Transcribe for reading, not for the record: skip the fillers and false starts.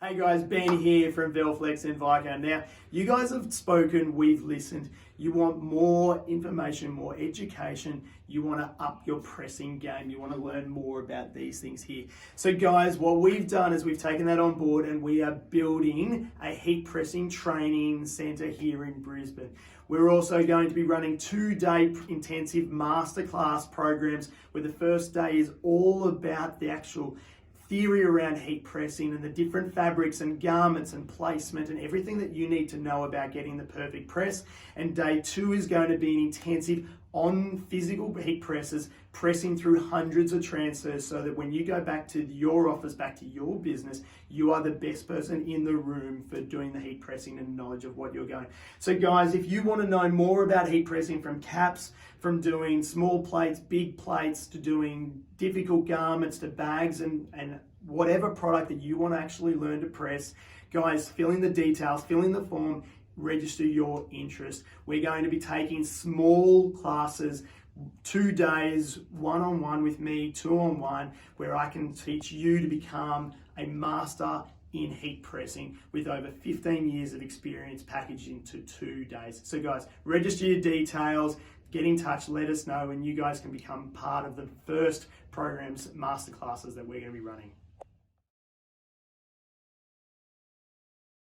Hey guys, Ben here from Velflex and Vico. Now, you guys have spoken, we've listened. You want more information, more education. You want to up your pressing game. You want to learn more about these things here. So guys, what we've done is we've taken that on board and we are building a heat pressing training center here in Brisbane. We're also going to be running 2-day intensive masterclass programs where the first day is all about the actual theory around heat pressing and the different fabrics and garments and placement and everything that you need to know about getting the perfect press. And day 2 is going to be an intensive on physical heat presses, pressing through hundreds of transfers so that when you go back to your office, back to your business, you are the best person in the room for doing the heat pressing and knowledge of what you're going. So guys, if you want to know more about heat pressing, from caps, from doing small plates, big plates, to doing difficult garments, to bags and whatever product that you want to actually learn to press, guys, fill in the details, fill in the form, register your interest. We're going to be taking small classes, 2 days, one-on-one with me, 2-on-1, where I can teach you to become a master in heat pressing with over 15 years of experience packaged into 2 days. So guys, register your details, get in touch, let us know, and you guys can become part of the first programs, masterclasses that we're going to be running.